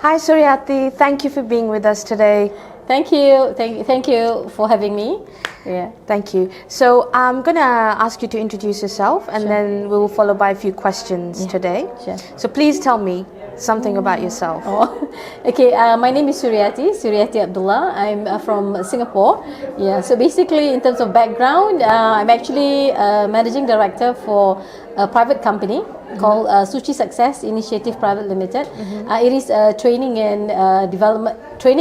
Hi Suriati, thank you for being with us today. Thank you for having me. Yeah. Thank you. So I'm gonna ask you to introduce yourself, and then we will follow by a few questions today. Sure. So please tell me something about yourself. Okay. My name is Suriati Abdullah. I'm from Singapore. Yeah. So basically, in terms of background, I'm actually managing director for a private company called Suchi Success Initiative Private Limited. It is a training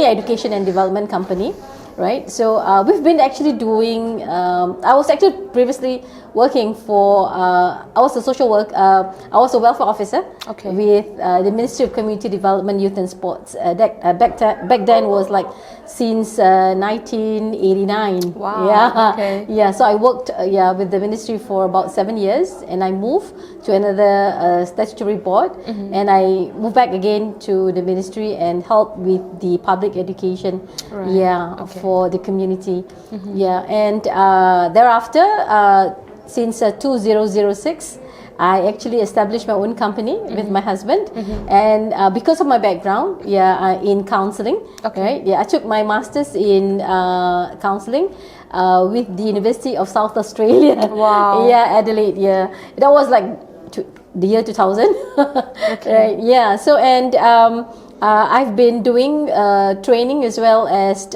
education and development company. Right, so we've been actually doing. I was actually previously working for. I was a social work. I was a welfare officer with the Ministry of Community Development, Youth and Sports. Back then was like since 1989. Wow. Yeah. Okay. Yeah. So I worked with the ministry for about 7 years, and I moved to another statutory board, and I moved back again to the ministry and helped with the public education. Right. Yeah. Okay. For the community. Yeah, and thereafter, since 2006, I actually established my own company with my husband, and because of my background, in counselling. Right? Yeah, I took my masters in counselling with the University of South Australia. Wow. Yeah, Adelaide. Yeah, that was like the year 2000. Okay. Right? Yeah. So and. I've been doing training as well as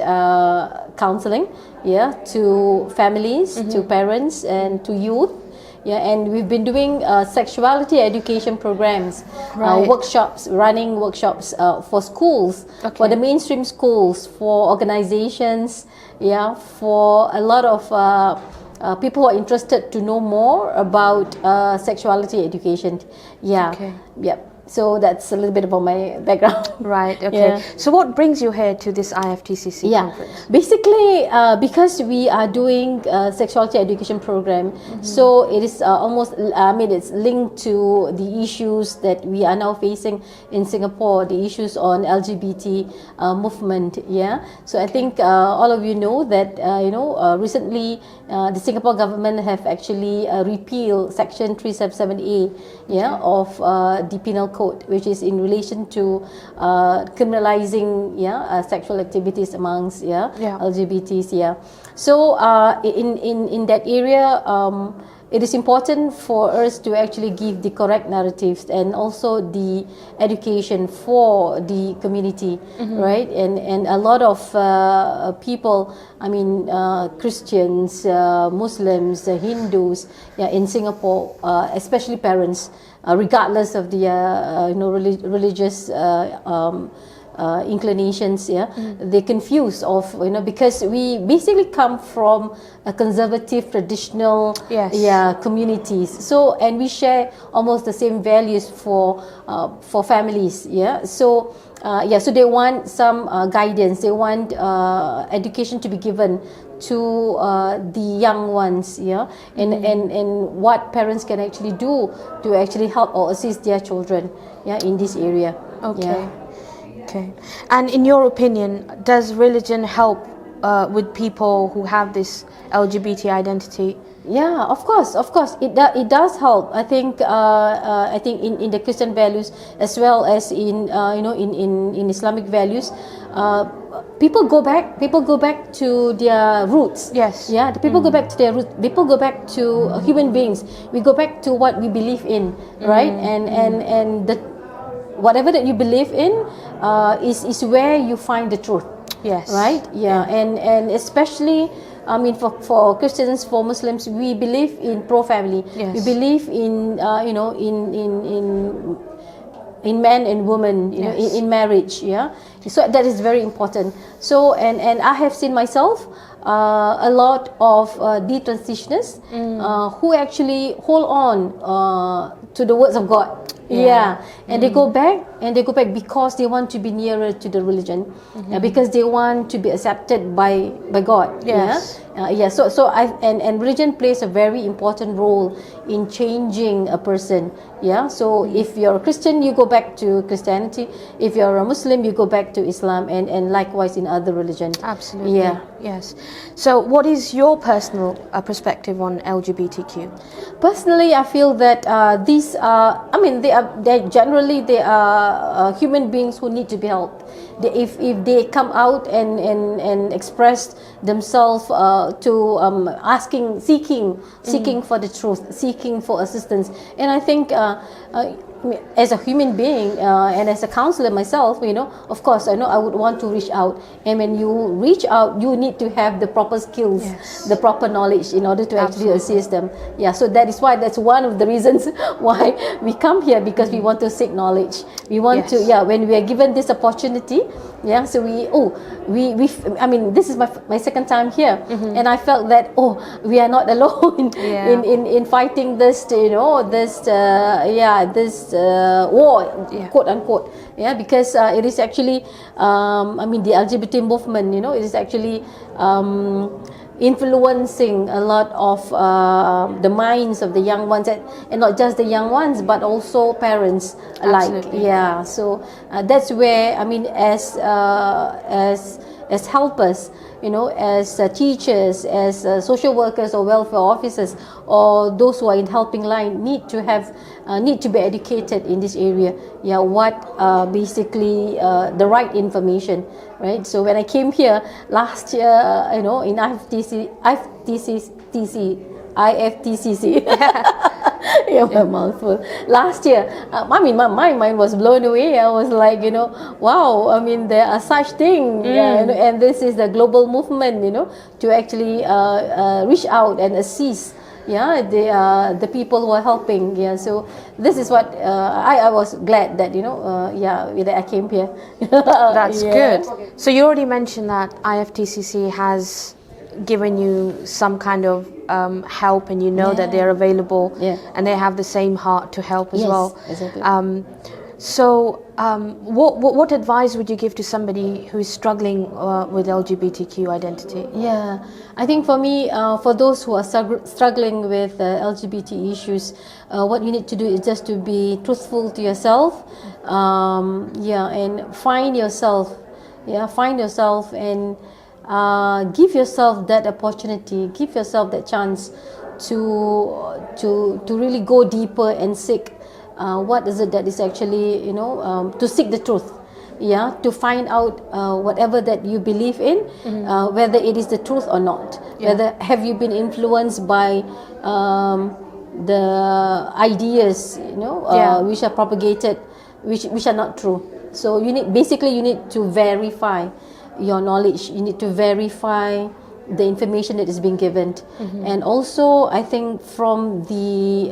counseling, to families, to parents, and to youth. Yeah, and we've been doing sexuality education programs, running workshops for schools, for the mainstream schools, for organizations, for a lot of people who are interested to know more about sexuality education. Yeah. Okay. Yep. So that's a little bit about my background. Right. Okay. Yeah. So what brings you here to this IFTCC conference? Basically, because we are doing sexuality education program, so it is almost. It's linked to the issues that we are now facing in Singapore, the issues on LGBT movement. Yeah. So I think all of you know that recently the Singapore government have actually repealed Section 377A, of the Penal Code, which is in relation to criminalizing sexual activities amongst LGBTs. So in that area, it is important for us to actually give the correct narratives and also the education for the community, right? And a lot of people, Christians, Muslims, Hindus, in Singapore, especially parents, regardless of the religious inclinations, they confuse of because we basically come from a conservative traditional communities, so and we share almost the same values for families, so they want some guidance, they want education to be given to the young ones, and what parents can actually do to actually help or assist their children in this area. Okay. And in your opinion, does religion help with people who have this LGBT identity? Yeah, of course, it does help. I think in the Christian values as well as in in Islamic values, people go back to their roots. Yes. Yeah, the people go back to their roots. People go back to human beings. We go back to what we believe in, right? And the whatever that you believe in is where you find the truth. Yes. Right? Yeah. And especially for Christians, for Muslims, we believe in pro-family. Yes. We believe in in man and woman, in marriage. Yeah. So that is very important. So and I have seen myself a lot of detransitioners who actually hold on to the words of God. And they go back because they want to be nearer to the religion, because they want to be accepted by God. Yes. So and religion plays a very important role in changing a person. So if you're a Christian, you go back to Christianity. If you're a Muslim, you go back to Islam, and likewise in other religions. Absolutely. Yes. So, what is your personal perspective on LGBTQ? Personally, I feel that these are, I mean, they are human beings who need to be helped. If they come out and express themselves to seeking for the truth, seeking for assistance, and I think as a human being and as a counselor myself, of course, I know I would want to reach out. And when you reach out, you need to have the proper skills, the proper knowledge in order to actually assist them. Yeah, so that's one of the reasons why we come here, because we want to seek knowledge. We want to, when we are given this opportunity, so I mean, this is my second time here, and I felt that we are not alone in fighting this, this war, quote unquote, because it is actually, I mean, the LGBT movement, it is actually influencing a lot of the minds of the young ones, and not just the young ones, but also parents alike. Absolutely. So that's where, I mean, as helpers, as teachers, as social workers or welfare officers, or those who are in helping line, need to be educated in this area. What basically the right information, right? So when I came here last year, in IFTCC. My mouthful. Last year, I mean, my mind was blown away. I was like, wow, I mean, there are such things, and this is the global movement, to actually reach out and assist, the people who are helping. So this is what I was glad that, that I came here. That's good. So you already mentioned that IFTCC has given you some kind of help, and that they're available, and they have the same heart to help as well. Exactly. So what advice would you give to somebody who is struggling with LGBTQ identity? I think for me, for those who are struggling with LGBT issues, what you need to do is just to be truthful to yourself, and find yourself, and give yourself that opportunity, give yourself that chance to really go deeper and seek what is it that is actually, to seek the truth, to find out whatever that you believe in, whether it is the truth or not, whether have you been influenced by the ideas, which are propagated, which are not true. So you need to verify your knowledge. You need to verify the information that is being given, and also I think from the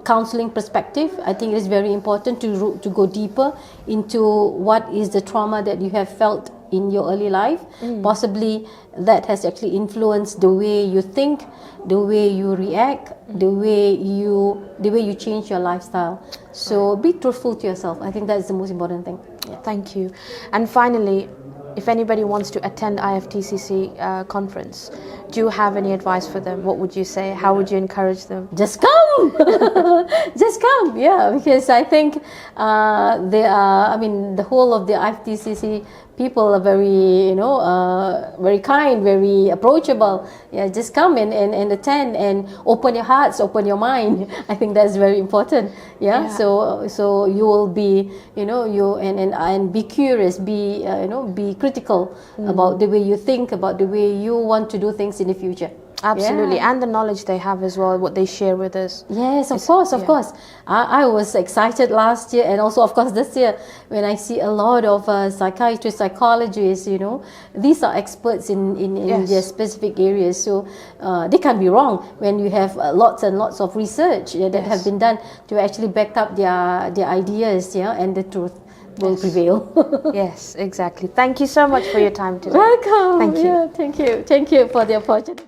counseling perspective, I think it is very important to go deeper into what is the trauma that you have felt in your early life. Possibly that has actually influenced the way you think, the way you react, the way you change your lifestyle. So be truthful to yourself. I think that is the most important thing. Thank you. And finally, if anybody wants to attend IFTCC conference, do you have any advice for them? What would you say? How would you encourage them? Just come! Just come, because I think the whole of the IFTCC people are very, very kind, very approachable. Just come and attend and open your hearts, open your mind. I think that's very important. So you will be, and be curious, be critical about the way you think, about the way you want to do things in the future. Absolutely, and the knowledge they have as well, what they share with us. Yes, of course. I was excited last year, and also of course this year, when I see a lot of psychiatrists, psychologists, these are experts in their specific areas, so they can't be wrong when you have lots and lots of research that have been done to actually back up their ideas, and the truth will prevail. Yes, exactly. Thank you so much for your time today. Welcome. Thank you. Thank you for the opportunity.